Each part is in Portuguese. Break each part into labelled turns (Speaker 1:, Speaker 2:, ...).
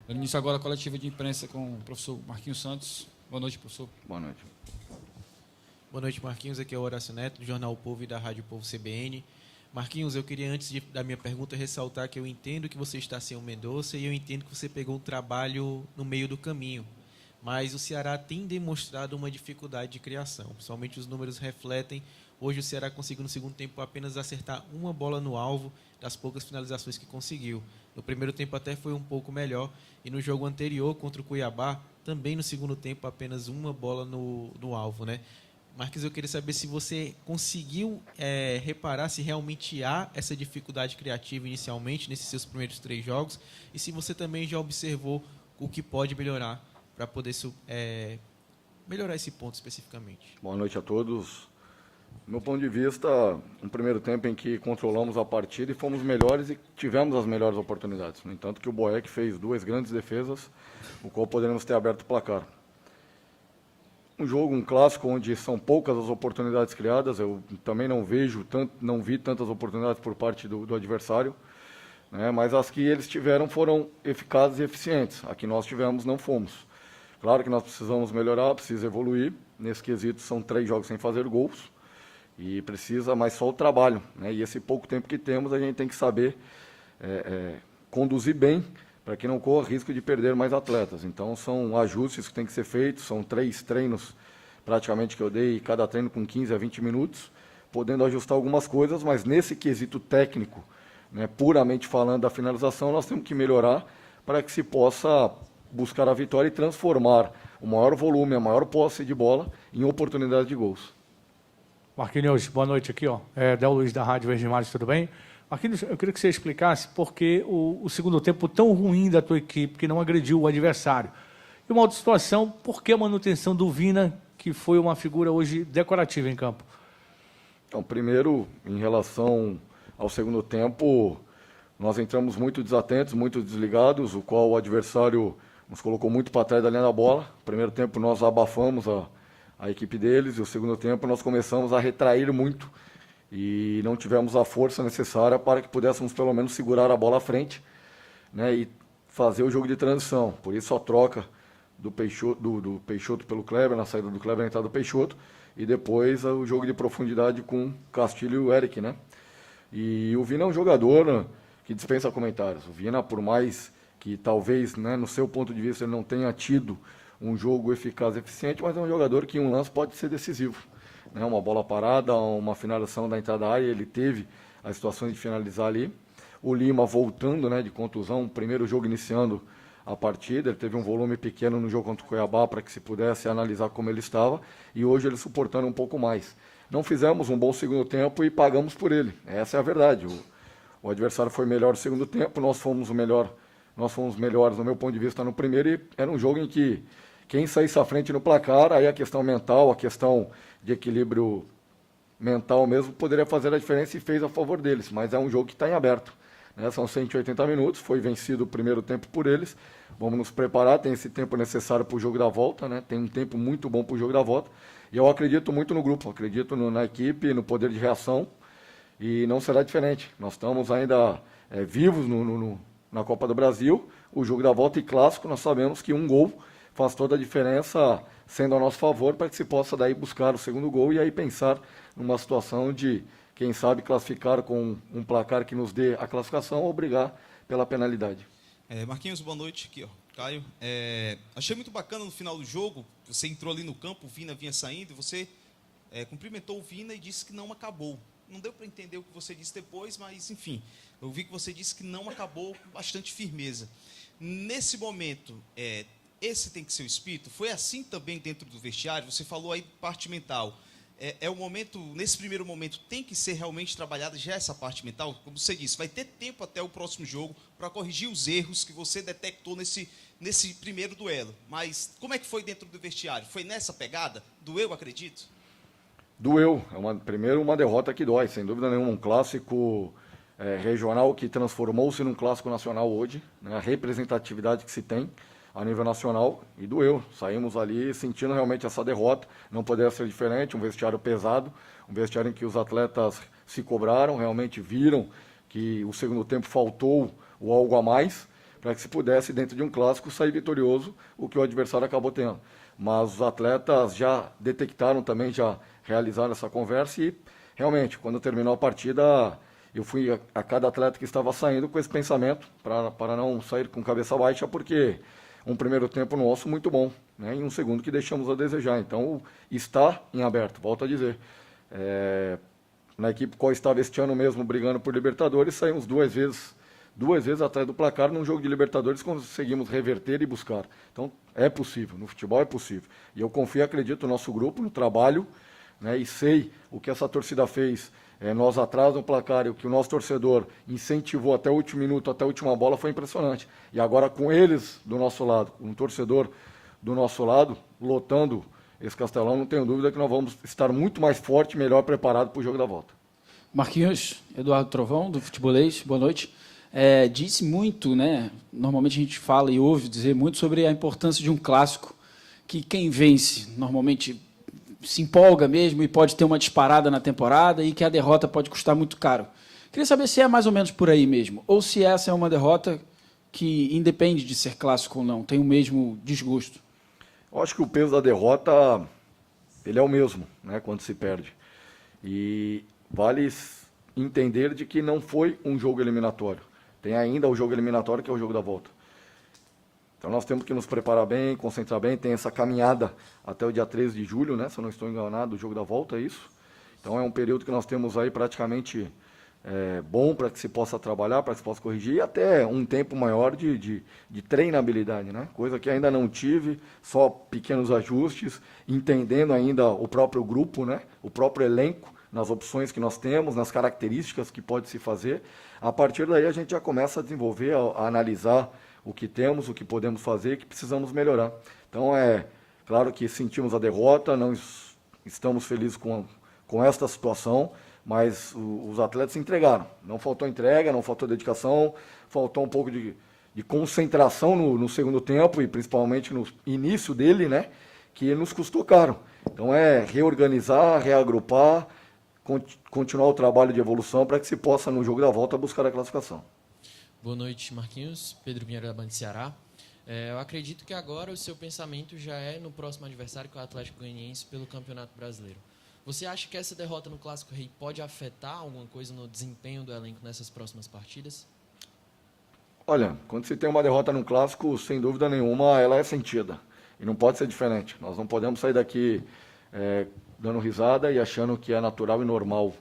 Speaker 1: Dando início agora a coletiva de imprensa com o professor Marquinhos Santos. Boa noite, professor.
Speaker 2: Boa noite.
Speaker 3: Boa noite, Marquinhos. Aqui é o Horácio Neto, do Jornal o Povo e da Rádio Povo CBN. Marquinhos, eu queria, antes da minha pergunta, ressaltar que eu entendo que você está sem o Mendonça e eu entendo que você pegou um trabalho no meio do caminho. Mas o Ceará tem demonstrado uma dificuldade de criação. Principalmente os números refletem. Hoje o Ceará conseguiu, no segundo tempo, apenas acertar uma bola no alvo das poucas finalizações que conseguiu. No primeiro tempo até foi um pouco melhor. E no jogo anterior, contra o Cuiabá, também no segundo tempo, apenas uma bola no alvo, né? Marquinhos, eu queria saber se você conseguiu reparar se realmente há essa dificuldade criativa inicialmente nesses seus primeiros 3 jogos e se você também já observou o que pode melhorar para poder melhorar esse ponto especificamente.
Speaker 2: Boa noite a todos. Do meu ponto de vista, um primeiro tempo em que controlamos a partida e fomos melhores e tivemos as melhores oportunidades. No entanto, que o Boeck fez 2 grandes defesas, o qual poderíamos ter aberto o placar. Um jogo, um clássico, onde são poucas as oportunidades criadas. Eu também não vi tantas oportunidades por parte do adversário, né? Mas as que eles tiveram foram eficazes e eficientes. A que nós tivemos não fomos. Claro que nós precisamos melhorar, precisa evoluir. Nesse quesito são 3 jogos sem fazer gols e precisa mais só o trabalho, né? E esse pouco tempo que temos a gente tem que saber conduzir bem, para que não corra risco de perder mais atletas. Então, são ajustes que têm que ser feitos, são 3 treinos praticamente que eu dei, cada treino com 15 a 20 minutos, podendo ajustar algumas coisas, mas nesse quesito técnico, né, puramente falando da finalização, nós temos que melhorar para que se possa buscar a vitória e transformar o maior volume, a maior posse de bola em oportunidade de gols.
Speaker 4: Marquinhos, boa noite aqui, Del Luiz da Rádio Verde Mares, tudo bem? Marquinhos, eu queria que você explicasse por que o segundo tempo tão ruim da tua equipe, que não agrediu o adversário. E uma outra situação, por que a manutenção do Vina, que foi uma figura hoje decorativa em campo?
Speaker 2: Então, primeiro, em relação ao segundo tempo, nós entramos muito desatentos, muito desligados, o qual o adversário nos colocou muito para trás da linha da bola. No primeiro tempo nós abafamos a equipe deles e o segundo tempo nós começamos a retrair muito e não tivemos a força necessária para que pudéssemos pelo menos segurar a bola à frente, né, e fazer o jogo de transição. Por isso a troca do Peixoto pelo Kleber, na saída do Kleber, na entrada do Peixoto, e depois o jogo de profundidade com Castilho e o Eric, né? E o Vina é um jogador que dispensa comentários. O Vina, por mais que talvez, né, no seu ponto de vista, ele não tenha tido um jogo eficaz e eficiente, mas é um jogador que em um lance pode ser decisivo. Né, uma bola parada, uma finalização da entrada da área, ele teve as situações de finalizar ali. O Lima voltando, né, de contusão, primeiro jogo iniciando a partida, ele teve um volume pequeno no jogo contra o Cuiabá para que se pudesse analisar como ele estava, e hoje ele suportando um pouco mais. Não fizemos um bom segundo tempo e pagamos por ele, essa é a verdade. O adversário foi melhor no segundo tempo, nós fomos melhores, no meu ponto de vista, no primeiro, e era um jogo em que quem saísse à frente no placar, aí a questão mental, a questão de equilíbrio mental mesmo, poderia fazer a diferença e fez a favor deles. Mas é um jogo que está em aberto, né? São 180 minutos, foi vencido o primeiro tempo por eles. Vamos nos preparar, tem esse tempo necessário para o jogo da volta, né? Tem um tempo muito bom para o jogo da volta. E eu acredito muito no grupo, acredito na equipe, no poder de reação, e não será diferente. Nós estamos ainda vivos na Copa do Brasil, o jogo da volta e clássico, nós sabemos que um gol faz toda a diferença, sendo a nosso favor, para que se possa daí buscar o segundo gol e aí pensar numa situação de, quem sabe, classificar com um placar que nos dê a classificação ou brigar pela penalidade.
Speaker 5: Marquinhos, boa noite, aqui, Caio. Achei muito bacana no final do jogo, você entrou ali no campo, o Vina vinha saindo, e você cumprimentou o Vina e disse que não acabou. Não deu para entender o que você disse depois, mas, enfim, eu vi que você disse que não acabou com bastante firmeza. Nesse momento, esse tem que ser o espírito? Foi assim também dentro do vestiário? Você falou aí parte mental. O momento, nesse primeiro momento, tem que ser realmente trabalhada já essa parte mental? Como você disse, vai ter tempo até o próximo jogo para corrigir os erros que você detectou nesse primeiro duelo. Mas como é que foi dentro do vestiário? Foi nessa pegada? Doeu, acredito?
Speaker 2: Doeu. Primeiro, uma derrota que dói, sem dúvida nenhuma. Um clássico regional que transformou-se num clássico nacional hoje, né? A representatividade que se tem a nível nacional, e doeu. Saímos ali sentindo realmente essa derrota, não poderia ser diferente, um vestiário pesado, um vestiário em que os atletas se cobraram, realmente viram que o segundo tempo faltou o algo a mais, para que se pudesse, dentro de um clássico, sair vitorioso, o que o adversário acabou tendo. Mas os atletas já detectaram também, já realizaram essa conversa e, realmente, quando terminou a partida, eu fui a cada atleta que estava saindo com esse pensamento, para não sair com cabeça baixa, porque um primeiro tempo nosso muito bom, né, e um segundo que deixamos a desejar. Então, está em aberto, volto a dizer. Na equipe qual estava este ano mesmo brigando por Libertadores, saímos duas vezes atrás do placar. Num jogo de Libertadores conseguimos reverter e buscar. Então é possível, no futebol é possível. E eu confio e acredito no nosso grupo, no trabalho, né, e sei o que essa torcida fez. Nós atrás no placar e o que o nosso torcedor incentivou até o último minuto, até a última bola, foi impressionante. E agora com eles do nosso lado, um torcedor do nosso lado, lotando esse Castelão, não tenho dúvida que nós vamos estar muito mais forte e melhor preparado para o jogo da volta.
Speaker 1: Marquinhos, Eduardo Trovão, do Futebolês, boa noite. Disse muito, né? Normalmente a gente fala e ouve dizer muito sobre a importância de um clássico, que quem vence normalmente se empolga mesmo e pode ter uma disparada na temporada e que a derrota pode custar muito caro. Queria saber se é mais ou menos por aí mesmo, ou se essa é uma derrota que independe de ser clássico ou não, tem o mesmo desgosto.
Speaker 2: Eu acho que o peso da derrota, ele é o mesmo, né, quando se perde. E vale entender de que não foi um jogo eliminatório. Tem ainda o jogo eliminatório, que é o jogo da volta. Então nós temos que nos preparar bem, concentrar bem. Tem essa caminhada até o dia 13 de julho, né, se eu não estou enganado, o jogo da volta, é isso? Então é um período que nós temos aí praticamente bom para que se possa trabalhar, para que se possa corrigir, e até um tempo maior de treinabilidade, né? Coisa que ainda não tive, só pequenos ajustes, entendendo ainda o próprio grupo, né? O próprio elenco, nas opções que nós temos, nas características que pode se fazer. A partir daí a gente já começa a desenvolver, a analisar o que temos, o que podemos fazer, o que precisamos melhorar. Então claro que sentimos a derrota, não estamos felizes com esta situação, mas os atletas se entregaram. Não faltou entrega, não faltou dedicação, faltou um pouco de concentração no segundo tempo e principalmente no início dele, né, que nos custou caro. Então reorganizar, reagrupar, continuar o trabalho de evolução para que se possa, no jogo da volta, buscar a classificação.
Speaker 6: Boa noite, Marquinhos. Pedro Pinheiro, da Band Ceará. Eu acredito que agora o seu pensamento já é no próximo adversário, que é o Atlético Goianiense, pelo Campeonato Brasileiro. Você acha que essa derrota no Clássico Rei pode afetar alguma coisa no desempenho do elenco nessas próximas partidas?
Speaker 2: Olha, quando se tem uma derrota num Clássico, sem dúvida nenhuma, ela é sentida. E não pode ser diferente. Nós não podemos sair daqui dando risada e achando que é natural e normal.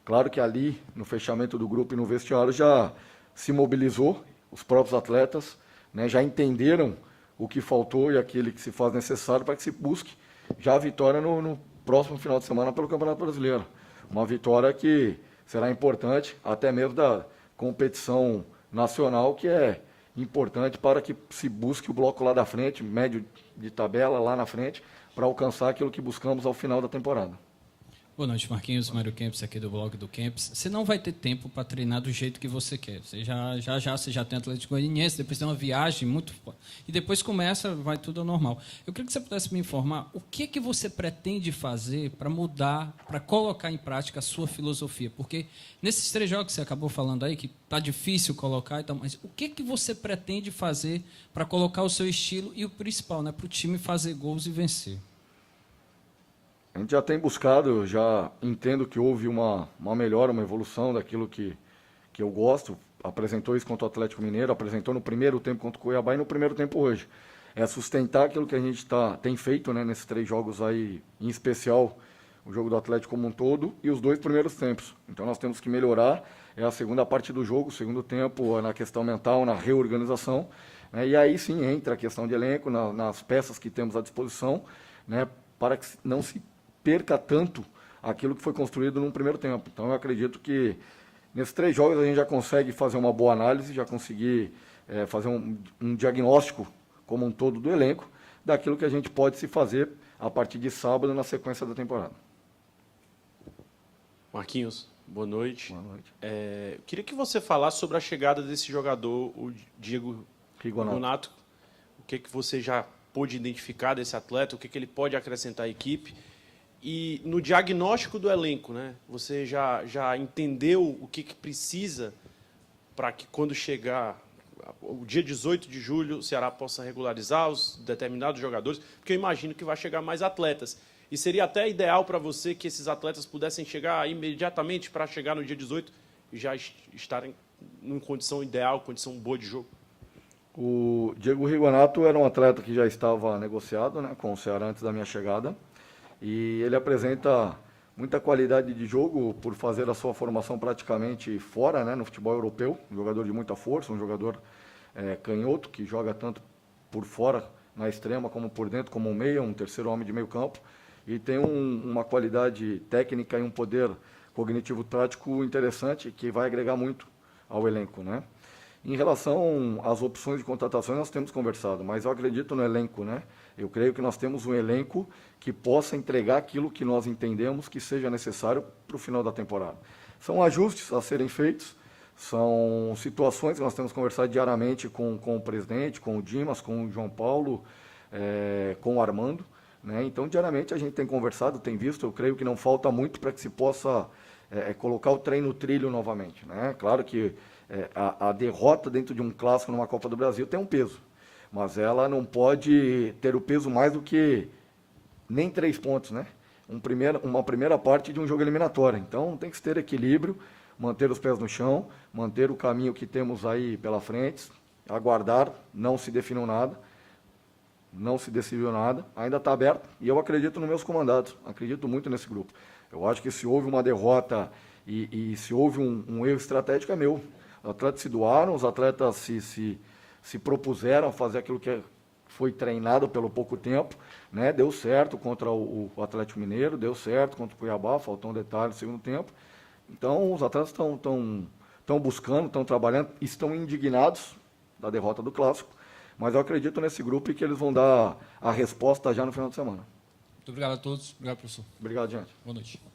Speaker 2: Claro que ali, no fechamento do grupo e no vestiário, já se mobilizou os próprios atletas, né, já entenderam o que faltou e aquele que se faz necessário para que se busque já a vitória no próximo final de semana pelo Campeonato Brasileiro. Uma vitória que será importante, até mesmo da competição nacional, que é importante para que se busque o bloco lá da frente, médio de tabela lá na frente, para alcançar aquilo que buscamos ao final da temporada.
Speaker 7: Boa noite, Marquinhos. Mário Kempis aqui do blog do Kempis. Você não vai ter tempo para treinar do jeito que você quer. Você já tem Atlético Goianiense, depois tem uma viagem muito... E depois vai tudo ao normal. Eu queria que você pudesse me informar o que você pretende fazer para mudar, para colocar em prática a sua filosofia. Porque nesses 3 jogos que você acabou falando aí, que está difícil colocar e tal, mas o que você pretende fazer para colocar o seu estilo e o principal, né, para o time fazer gols e vencer?
Speaker 2: A gente já tem buscado, já entendo que houve uma melhora, uma evolução daquilo que eu gosto. Apresentou isso contra o Atlético Mineiro, apresentou no primeiro tempo contra o Cuiabá e no primeiro tempo hoje. É sustentar aquilo que a gente tem feito, né, nesses 3 jogos aí, em especial o jogo do Atlético como um todo e os 2 primeiros tempos. Então nós temos que melhorar, a segunda parte do jogo, o segundo tempo na questão mental, na reorganização, né, e aí sim entra a questão de elenco, nas peças que temos à disposição, né, para que não se perca tanto aquilo que foi construído num primeiro tempo. Então eu acredito que nesses 3 jogos a gente já consegue fazer uma boa análise, já conseguir fazer um diagnóstico como um todo do elenco, daquilo que a gente pode se fazer a partir de sábado na sequência da temporada.
Speaker 8: Marquinhos, boa noite.
Speaker 2: Boa noite.
Speaker 8: Eu queria que você falasse sobre a chegada desse jogador, o Diego Rigonato. O que você já pôde identificar desse atleta, o que ele pode acrescentar à equipe. E no diagnóstico do elenco, né? Você já entendeu o que precisa para que, quando chegar o dia 18 de julho o Ceará possa regularizar os determinados jogadores, porque eu imagino que vai chegar mais atletas. E seria até ideal para você que esses atletas pudessem chegar imediatamente para chegar no dia 18 e já estarem em condição ideal, condição boa de jogo.
Speaker 2: O Diego Rigonato era um atleta que já estava negociado, né, com o Ceará antes da minha chegada. E ele apresenta muita qualidade de jogo por fazer a sua formação praticamente fora, né, no futebol europeu. Um jogador de muita força, um jogador canhoto, que joga tanto por fora, na extrema, como por dentro, como um meia, um terceiro homem de meio campo. E tem uma qualidade técnica e um poder cognitivo-tático interessante que vai agregar muito ao elenco, né? Em relação às opções de contratações, nós temos conversado, mas eu acredito no elenco, né? Eu creio que nós temos um elenco que possa entregar aquilo que nós entendemos que seja necessário para o final da temporada. São ajustes a serem feitos, são situações que nós temos conversado diariamente com o presidente, com o Dimas, com o João Paulo, com o Armando, né? Então, diariamente a gente tem conversado, tem visto, eu creio que não falta muito para que se possa colocar o trem no trilho novamente, né? Claro que a derrota dentro de um clássico numa Copa do Brasil tem um peso, mas ela não pode ter o peso mais do que nem 3 pontos, né? Uma primeira parte de um jogo eliminatório. Então tem que ter equilíbrio, manter os pés no chão, manter o caminho que temos aí pela frente, aguardar, não se definiu nada, não se decidiu nada, ainda está aberto, e eu acredito nos meus comandados, acredito muito nesse grupo. Eu acho que se houve uma derrota e se houve um erro estratégico, é meu. Os atletas se doaram, os atletas se propuseram a fazer aquilo que foi treinado pelo pouco tempo, né? Deu certo contra o Atlético Mineiro, deu certo contra o Cuiabá, faltou um detalhe no segundo tempo. Então, os atletas estão buscando, estão trabalhando, estão indignados da derrota do Clássico, mas eu acredito nesse grupo e que eles vão dar a resposta já no final de semana.
Speaker 9: Muito obrigado a todos. Obrigado, professor.
Speaker 2: Obrigado, gente.
Speaker 9: Boa noite.